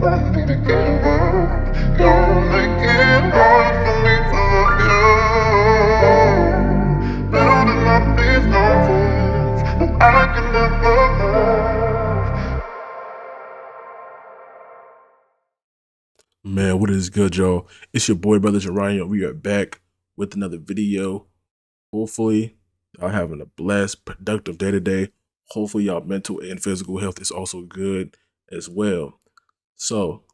I need to get around. Don't make it hard for me to you. Building up these mountains that I can never move. Man, what is good, y'all? It's your boy, brother Ryan. We are back with another video. Hopefully, y'all having a blessed, productive day today. Hopefully, y'all mental and physical health is also good as well. So,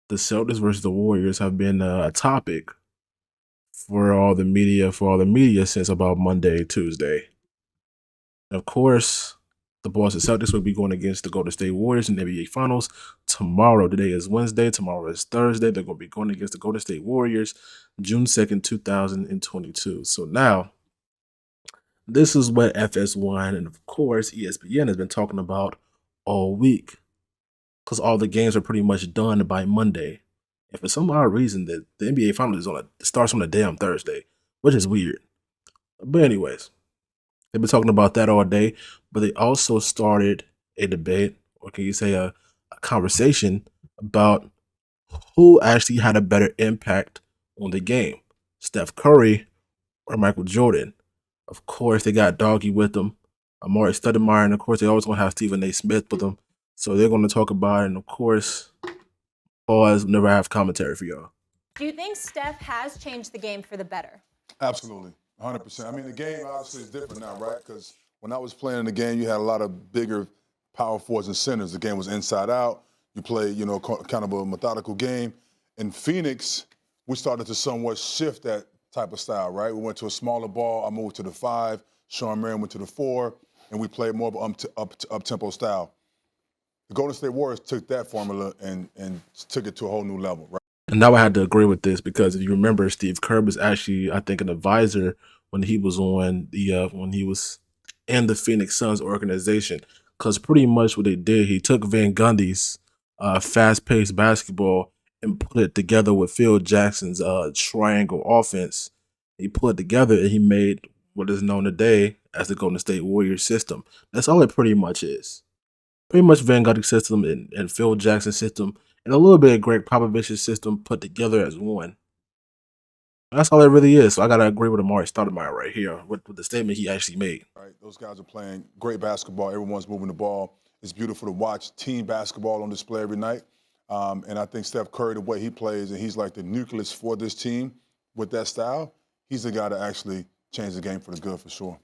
the Celtics versus the Warriors have been a topic for all the media since about Monday, Tuesday. And of course, the Boston Celtics will be going against the Golden State Warriors in the NBA Finals tomorrow. Today is Wednesday. Tomorrow is Thursday. They're going to be going against the Golden State Warriors June 2nd, 2022. So now, this is what FS1 and, of course, ESPN has been talking about all week because all the games are pretty much done by Monday. And for some odd reason, the NBA Finals starts on a damn Thursday, which is weird. But anyways, they've been talking about that all day, but they also started a debate, or can you say a conversation about who actually had a better impact on the game, Steph Curry or Michael Jordan. Of course, they got Doggy with them, Amari Stoudemire, and of course, they always going to have Stephen A. Smith with them. So they're going to talk about it, and of course, pause, never have commentary for y'all. Do you think Steph has changed the game for the better? Absolutely, 100%. I mean, the game obviously is different now, right? Because when I was playing the game, you had a lot of bigger power forwards and centers. The game was inside out. You play, kind of a methodical game. In Phoenix, we started to somewhat shift that type of style, right? We went to a smaller ball. I moved to the 5. Sean Marion went to the 4, and we played more of an up-tempo style. The Golden State Warriors took that formula and took it to a whole new level, right? And now I had to agree with this because if you remember, Steve Kerr was actually, I think, an advisor when he was on when he was in the Phoenix Suns organization. Because pretty much what they did, he took Van Gundy's fast-paced basketball and put it together with Phil Jackson's triangle offense. He put it together and he made what is known today as the Golden State Warriors system. That's all it pretty much is. Pretty much Van Gundy's system and Phil Jackson's system and a little bit of Greg Popovich's system put together as one. That's all it really is. So I gotta agree with Amari Stoudemire right here with the statement he actually made. Right, those guys are playing great basketball. Everyone's moving the ball. It's beautiful to watch team basketball on display every night. And I think Steph Curry, the way he plays, and he's like the nucleus for this team with that style. He's the guy to actually change the game for the good, for sure.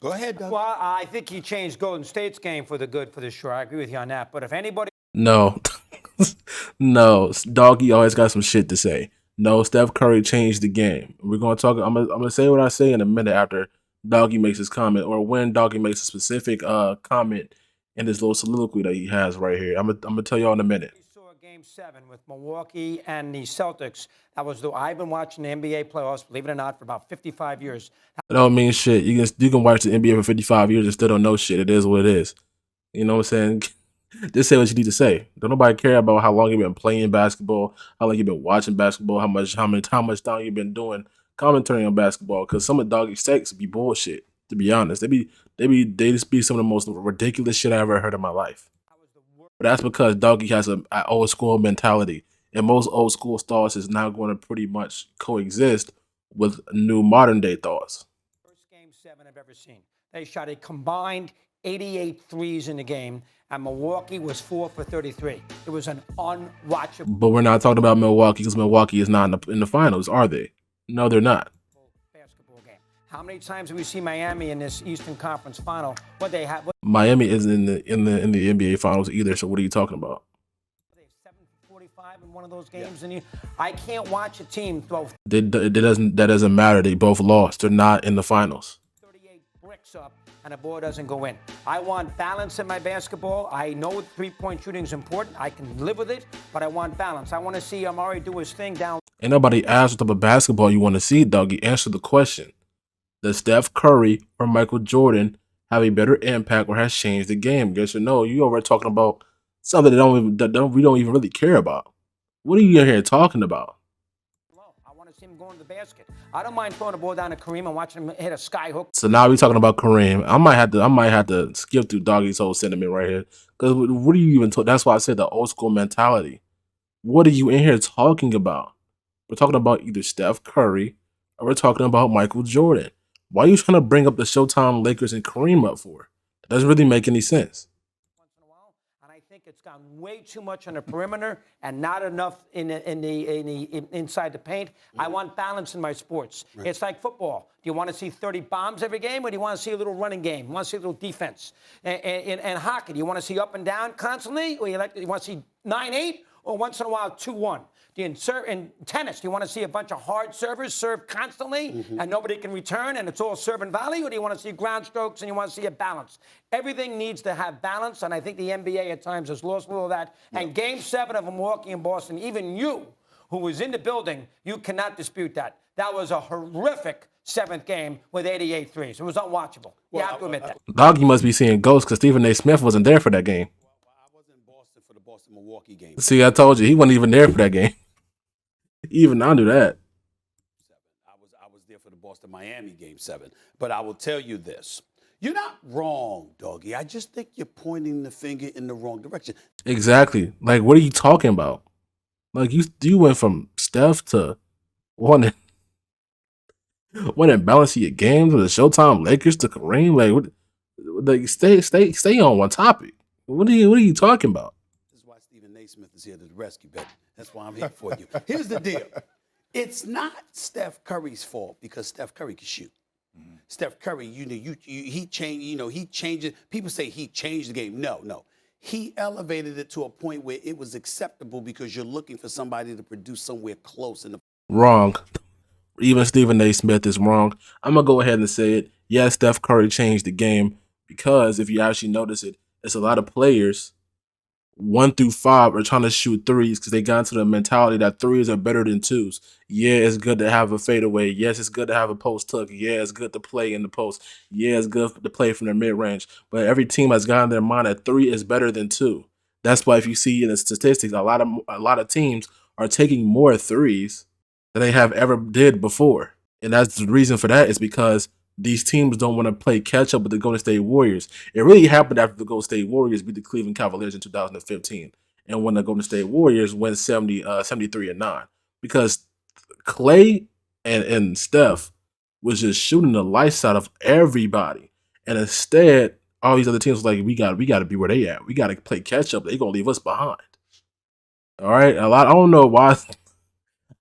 Go ahead, Doug. Well, I think he changed Golden State's game for the good, for the sure. I agree with you on that. But if anybody... No. No. Doggy always got some shit to say. No, Steph Curry changed the game. We're going to talk... I'm gonna say what I say in a minute after Doggy makes his comment, or when Doggy makes a specific comment in this little soliloquy that he has right here. I'm gonna tell y'all in a minute. We saw Game 7 with Milwaukee and the Celtics. I've been watching the NBA playoffs, believe it or not, for about 55 years. It don't mean shit. You can watch the NBA for 55 years and still don't know shit. It is what it is. You know what I'm saying? Just say what you need to say. Don't nobody care about how long you've been playing basketball, how long you've been watching basketball, how much time you've been doing commentary on basketball. Because some of Doggy's takes be bullshit. To be honest, they just be some of the most ridiculous shit I ever heard in my life. But that's because Doggy has an old school mentality, and most old school thoughts is now going to pretty much coexist with new modern day thoughts. First Game 7 I've ever seen. They shot a combined 88 threes in the game, and Milwaukee was 4 for 33. It was an unwatchable. But we're not talking about Milwaukee because Milwaukee is not in the finals, are they? No, they're not. Basketball game. How many times have we seen Miami in this Eastern Conference Final? What they have? Miami isn't in the NBA Finals either. So what are you talking about? 7-45 in one of those games, and I can't watch a team throw. That doesn't matter. They both lost. They're not in the finals. 38 bricks up, and the ball doesn't go in. I want balance in my basketball. I know three-point shooting is important. I can live with it, but I want balance. I want to see Amari do his thing down. Ain't nobody asked what type of basketball you want to see, Doggy. Answer the question. Does Steph Curry or Michael Jordan have a better impact or has changed the game? Yes or no? You over talking about something we don't even really care about. What are you in here talking about? I want to see him going throwing the basket. I don't mind throwing the ball down to Kareem and watching him hit a sky hook. So now we're talking about Kareem. I might have to skip through Doggy's whole sentiment right here. Because what are you even talking? That's why I said the old school mentality. What are you in here talking about? We're talking about either Steph Curry or we're talking about Michael Jordan. Why are you trying to bring up the Showtime Lakers and Kareem up for? That doesn't really make any sense. Once in a while, and I think it's gone way too much on the perimeter and not enough inside the paint. I want balance in my sports. It's like football. Do you want to see 30 bombs every game, or do you want to see a little running game? You want to see a little defense? And hockey, do you want to see up and down constantly, or you want to see 9-8, or once in a while 2-1? In tennis, do you want to see a bunch of hard servers serve constantly and nobody can return and it's all serve and volley? Or do you want to see ground strokes and you want to see a balance? Everything needs to have balance, and I think the NBA at times has lost a little of that. And Game 7 of Milwaukee and Boston, even you, who was in the building, you cannot dispute that. That was a horrific 7th game with 88 threes. It was unwatchable. You have to admit that. Doggy must be seeing ghosts because Stephen A. Smith wasn't there for that game. I was in Boston for the Boston-Milwaukee game. See, I told you, he wasn't even there for that game. Even I knew that. I was there for the Boston-Miami game 7. But I will tell you this. You're not wrong, Doggy. I just think you're pointing the finger in the wrong direction. Exactly. Like, what are you talking about? Like, you went from Steph to wanting balancing your games with the Showtime Lakers to Kareem. Like, stay on one topic. What are you talking about? This is why Stephen A. Smith is here to the rescue, baby. That's why I'm here for you. Here's the deal. It's not Steph Curry's fault because Steph Curry can shoot. Steph Curry, he changed it. People say he changed the game. No. He elevated it to a point where it was acceptable because you're looking for somebody to produce somewhere close in the Wrong. Even Stephen A. Smith is wrong. I'm going to go ahead and say it. Yes, Steph Curry changed the game because if you actually notice it, it's a lot of players 1 through 5 are trying to shoot threes because they got into the mentality that threes are better than twos. Yeah, it's good to have a fadeaway. Yes, it's good to have a post tuck. Yeah, it's good to play in the post. Yeah, it's good to play from the mid range. But every team has gotten their mind that 3 is better than 2. That's why if you see in the statistics, a lot of teams are taking more threes than they have ever did before. And that's the reason for that is because these teams don't want to play catch up with the Golden State Warriors. It really happened after the Golden State Warriors beat the Cleveland Cavaliers in 2015, and when the Golden State Warriors went 73-9, because Clay and Steph was just shooting the lights out of everybody, and instead all these other teams were like, we got to be where they at. We got to play catch up. They're gonna leave us behind. All right, I don't know why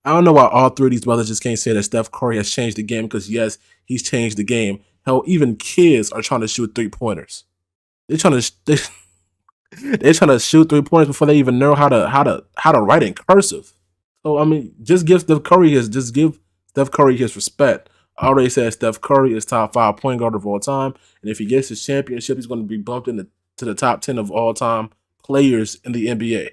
all 3 of these brothers just can't say that Steph Curry has changed the game because, yes, he's changed the game. Hell, even kids are trying to shoot 3-pointers. They're trying to shoot 3-pointers before they even know how to write in cursive. So I mean, just give Steph Curry his respect. I already said Steph Curry is top 5 point guard of all time, and if he gets his championship, he's going to be bumped to the top 10 of all time players in the NBA.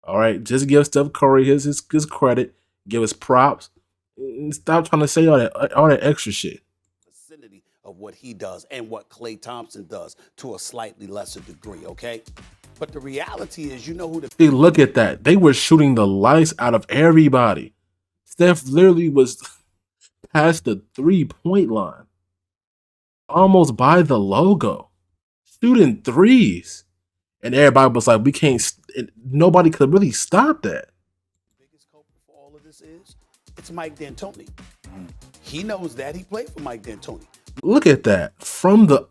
All right, just give Steph Curry his credit. Give us props. And stop trying to say all that extra shit. vicinity of what he does and what Klay Thompson does to a slightly lesser degree, okay? But the reality is, you know who the See, look at that. They were shooting the lights out of everybody. Steph literally was past the 3-point line. Almost by the logo. Shooting threes. And everybody was like, nobody could really stop that. biggest culprit for all of this is? It's Mike D'Antoni. He knows that. He played for Mike D'Antoni. Look at that. From the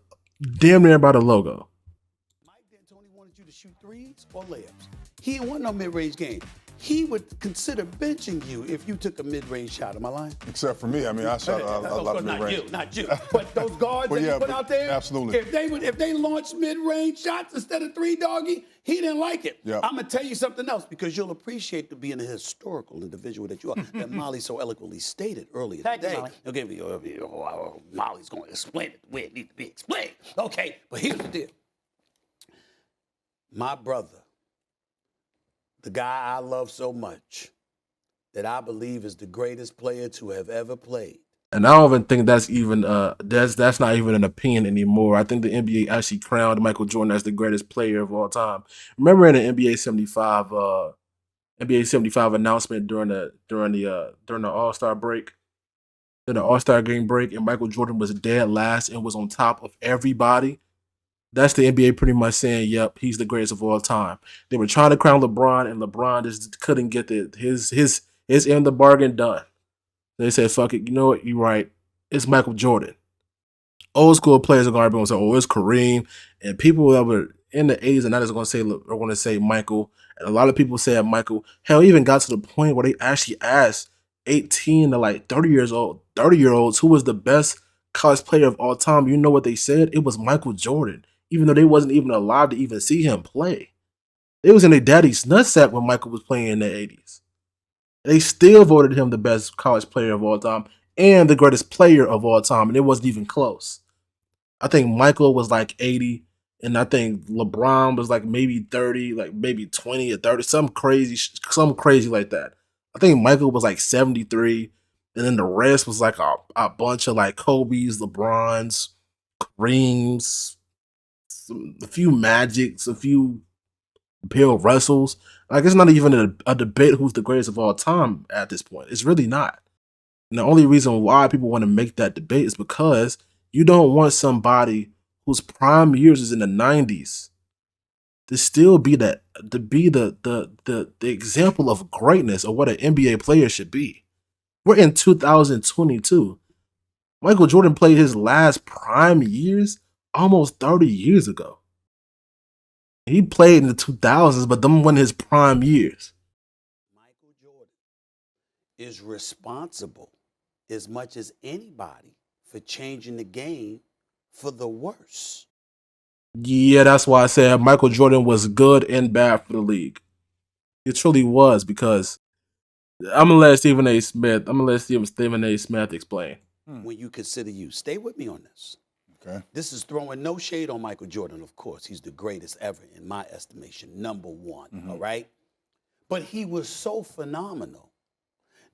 damn near by the logo. Mike D'Antoni wanted you to shoot threes or layups. He didn't want no mid-range game. He would consider benching you if you took a mid-range shot. Am I lying? Except for me. I mean, I shot a lot of mid-range. Not you. But those guards that he put out there, absolutely. If they launched mid-range shots instead of three, doggy, he didn't like it. Yep. I'm going to tell you something else because you'll appreciate to being a historical individual that you are, that Molly so eloquently stated earlier today. Okay, Molly's going to explain it the way it needs to be explained. Okay, but here's the deal. My brother, the guy I love so much, that I believe is the greatest player to have ever played. And I don't even think that's even that's not even an opinion anymore. I think the NBA actually crowned Michael Jordan as the greatest player of all time. Remember in the NBA 75 NBA 75 announcement during the All-Star break, during the All-Star game break, and Michael Jordan was dead last and was on top of everybody. That's the NBA pretty much saying, "Yep, he's the greatest of all time." They were trying to crown LeBron, and LeBron just couldn't get his end of the bargain done. They said, "Fuck it, you know what? You're right. It's Michael Jordan." Old school players are going to be say, "Oh, it's Kareem," and people that were in the 80s and 90s are going to say Michael. And a lot of people said Michael. Hell, even got to the point where they actually asked 18 to like 30-year-olds who was the best college player of all time. You know what they said? It was Michael Jordan, even though they wasn't even allowed to even see him play. They was in their daddy's nutsack when Michael was playing in the 80s. They still voted him the best college player of all time and the greatest player of all time, and it wasn't even close. I think Michael was like 80, and I think LeBron was like maybe 30, like maybe 20 or 30, something crazy like that. I think Michael was like 73, and then the rest was like a bunch of like Kobe's, LeBron's, Kareem's, a few Magics, a few Bill Russells. Like, it's not even a debate who's the greatest of all time at this point. It's really not. And the only reason why people want to make that debate is because you don't want somebody whose prime years is in the 90s to still be the example of greatness or what an NBA player should be. We're in 2022. Michael Jordan played his last prime years almost 30 years ago. He played in the 2000s, but them weren't his prime years. Michael Jordan is responsible as much as anybody for changing the game for the worse. Yeah, that's why I said Michael Jordan was good and bad for the league. It truly was, because I'm gonna let Stephen A. Smith explain. When you consider you, stay with me on this. Okay. This is throwing no shade on Michael Jordan, of course. He's the greatest ever in my estimation, number one, all right? But he was so phenomenal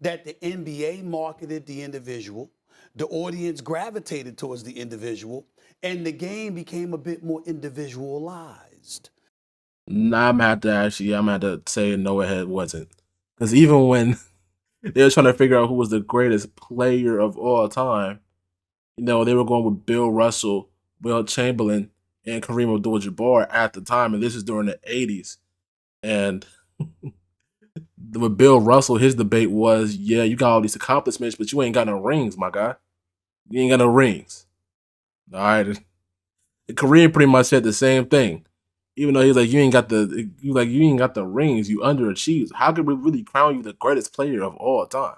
that the NBA marketed the individual, the audience gravitated towards the individual, and the game became a bit more individualized. Nah, I'm gonna have to say no, it wasn't. Because even when they were trying to figure out who was the greatest player of all time, you know, they were going with Bill Russell, Will Chamberlain, and Kareem Abdul-Jabbar at the time, and this is during the 80s. And with Bill Russell, his debate was, yeah, you got all these accomplishments, but you ain't got no rings, my guy. You ain't got no rings. All right. And Kareem pretty much said the same thing. Even though he's like, you ain't got the rings, you underachieved. How could we really crown you the greatest player of all time?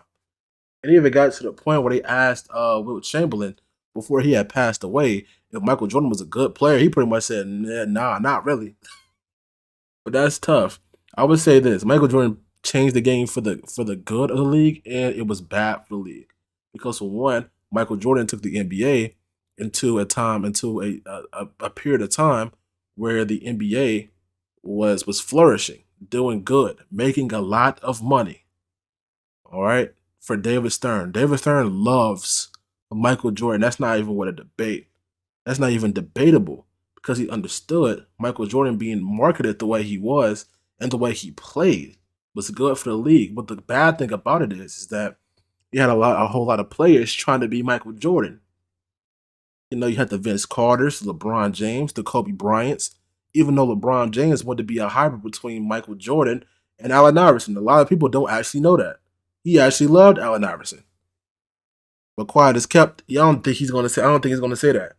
And it even got to the point where they asked Will Chamberlain before he had passed away if Michael Jordan was a good player. He pretty much said, nah, not really. But that's tough. I would say this: Michael Jordan changed the game for the good of the league, and it was bad for the league. Because for one, Michael Jordan took the NBA into a period of time where the NBA was flourishing, doing good, making a lot of money. All right, for David Stern. David Stern loves Michael Jordan. That's not even what a debate. That's not even debatable, because he understood Michael Jordan being marketed the way he was and the way he played was good for the league. But the bad thing about it is that you had a whole lot of players trying to be Michael Jordan. You know, you had the Vince Carters, LeBron James, the Kobe Bryants. Even though LeBron James wanted to be a hybrid between Michael Jordan and Allen Iverson. A lot of people don't actually know that. He actually loved Allen Iverson. But quiet is kept. I don't think he's gonna say that.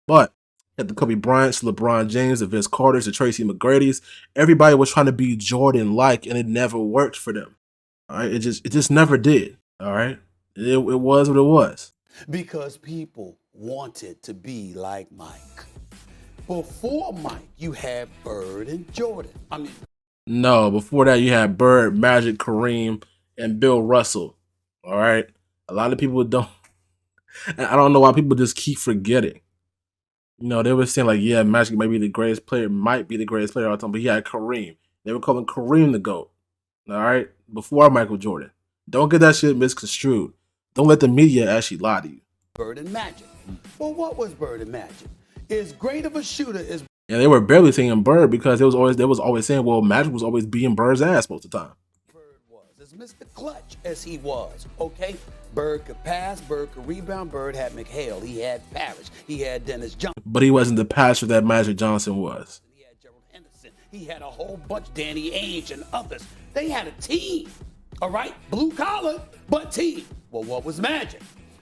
But at the Kobe Bryants, LeBron James, the Vince Carters, the Tracy McGrady's, everybody was trying to be Jordan-like, and it never worked for them. All right, it just never did. All right, it was what it was. Because people wanted to be like Mike. Before Mike, you had Bird and Jordan. No, before that you had Bird, Magic, Kareem, and Bill Russell. All right, a lot of people don't. I don't know why people just keep forgetting. You know, they were saying like, yeah, Magic might be the greatest player of all time, but he had Kareem. They were calling Kareem the GOAT. All right, before Michael Jordan. Don't get that shit misconstrued. Don't let the media actually lie to you. Bird and Magic. Well, what was Bird and Magic? As great of a shooter as. And they were barely saying Bird because they was always saying, well, Magic was always beating Bird's ass most of the time. Bird Mr. Clutch as he was, okay? Bird could pass, Bird could rebound, Bird had McHale, he had Parrish, he had Dennis Johnson. But he wasn't the passer that Magic Johnson was. He had Gerald Henderson. He had a whole bunch, Danny Ainge and others. They had a team, all right? Blue collar, but team. Well, what was Magic?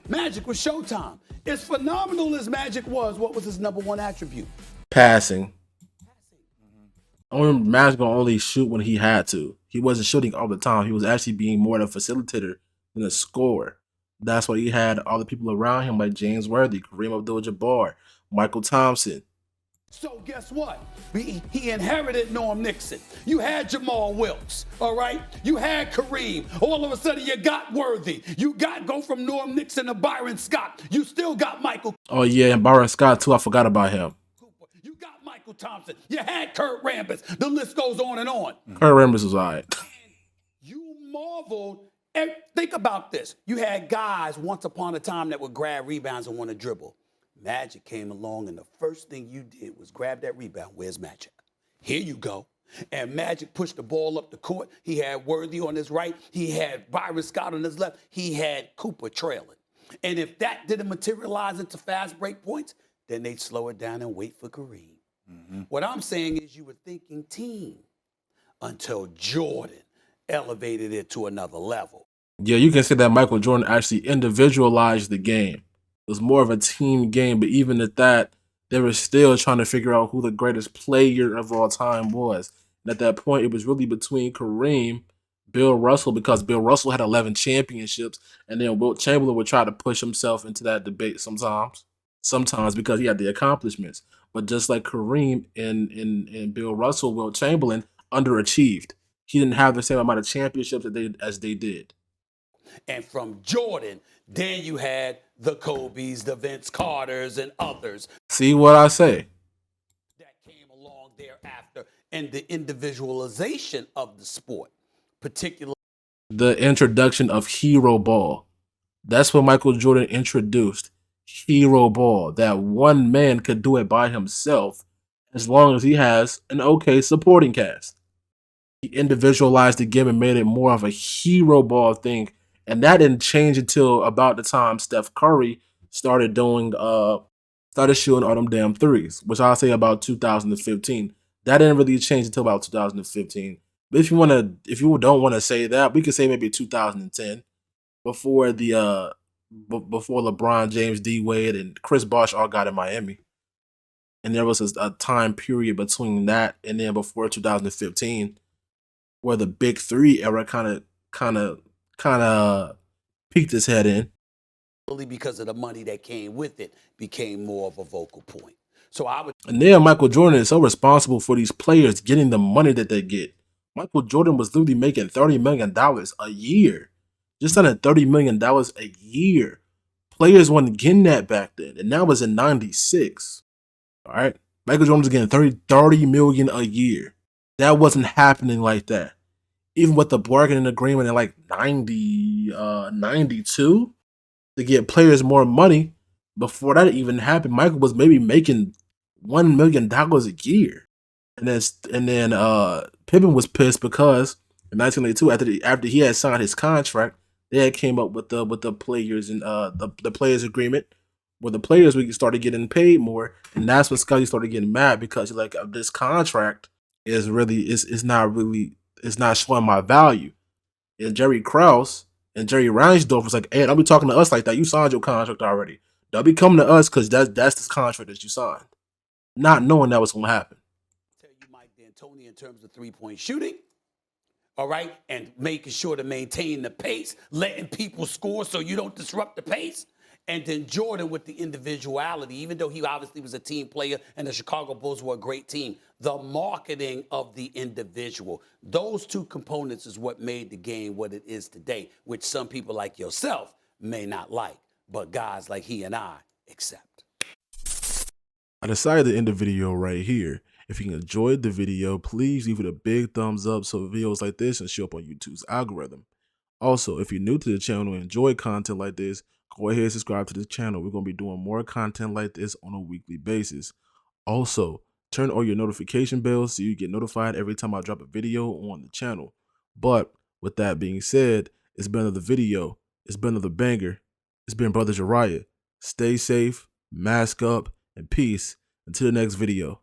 Magic was Showtime. As phenomenal as Magic was, what was his number one attribute? Passing. Only Magic gonna only shoot when he had to. He wasn't shooting all the time. He was actually being more of a facilitator than a scorer. That's why he had all the people around him like James Worthy, Kareem Abdul-Jabbar, Michael Thompson. So guess what? He inherited Norm Nixon. You had Jamal Wilkes, all right? You had Kareem. All of a sudden you got Worthy. You got go from Norm Nixon to Byron Scott. You still got Michael. Oh yeah, and Byron Scott too. I forgot about him. You got Michael Thompson. You had Kurt Rambis. The list goes on and on. Kurt Rambis was all right. You marveled. And think about this. You had guys once upon a time that would grab rebounds and want to dribble. Magic came along, and the first thing you did was grab that rebound. Where's Magic? Here you go. And Magic pushed the ball up the court. He had Worthy on his right. He had Byron Scott on his left. He had Cooper trailing. And if that didn't materialize into fast break points, then they'd slow it down and wait for Kareem. What I'm saying is you were thinking team until Jordan elevated it to another level. Yeah, you can say that Michael Jordan actually individualized the game. It was more of a team game, but even at that, they were still trying to figure out who the greatest player of all time was. And at that point, it was really between Kareem, Bill Russell, because Bill Russell had 11 championships, and then Wilt Chamberlain would try to push himself into that debate sometimes because he had the accomplishments. But just like Kareem and Bill Russell, Wilt Chamberlain underachieved. He didn't have the same amount of championships as they did. And from Jordan, then you had the Kobe's, the Vince Carters, and others. See what I say? That came along thereafter, and the individualization of the sport, particularly The introduction of hero ball. That's what Michael Jordan introduced. Hero ball. That one man could do it by himself as long as he has an okay supporting cast. He individualized the game and made it more of a hero ball thing. And that didn't change until about the time Steph Curry started shooting all them damn threes, which I'll say about 2015. That didn't really change until about 2015. But if you don't want to say that, we could say maybe 2010, before LeBron James, D Wade, and Chris Bosh all got in Miami. And there was a time period between that and then before 2015, where the Big Three era kind of peeked its head in. because of the money that came with it, became more of a vocal point. And then Michael Jordan is so responsible for these players getting the money that they get. Michael Jordan was literally making $30 million a year. Just under $30 million a year. Players weren't getting that back then. And that was in 96. All right. Michael Jordan was getting $30 million a year. That wasn't happening like that. Even with the bargaining agreement in like 92 to get players more money, before that even happened, Michael was maybe making $1 million a year. And then Pippen was pissed because in 1982, after he had signed his contract, they had came up with the players and the players agreement, where the players we started getting paid more, and that's when Scotty started getting mad because like this contract is not showing my value. And Jerry Krause and Jerry Reinsdorf was like, "Hey, don't be talking to us like that. You signed your contract already. Don't be coming to us because that's the contract that you signed," not knowing that was going to happen. Tell you Mike D'Antoni in terms of three-point shooting, all right, and making sure to maintain the pace, letting people score so you don't disrupt the pace. And then Jordan with the individuality, even though he obviously was a team player and the Chicago Bulls were a great team, the marketing of the individual, those two components is what made the game what it is today, which some people like yourself may not like, but guys like he and I accept. I decided to end the video right here. If you enjoyed the video, please leave it a big thumbs up so videos like this can show up on YouTube's algorithm. Also, if you're new to the channel and enjoy content like this, go ahead and subscribe to the channel. We're going to be doing more content like this on a weekly basis. Also, turn on your notification bells so you get notified every time I drop a video on the channel. But With that being said, it's been another video. It's been another banger. It's been Brother Jiraiya. Stay safe, mask up, and peace. Until the next video.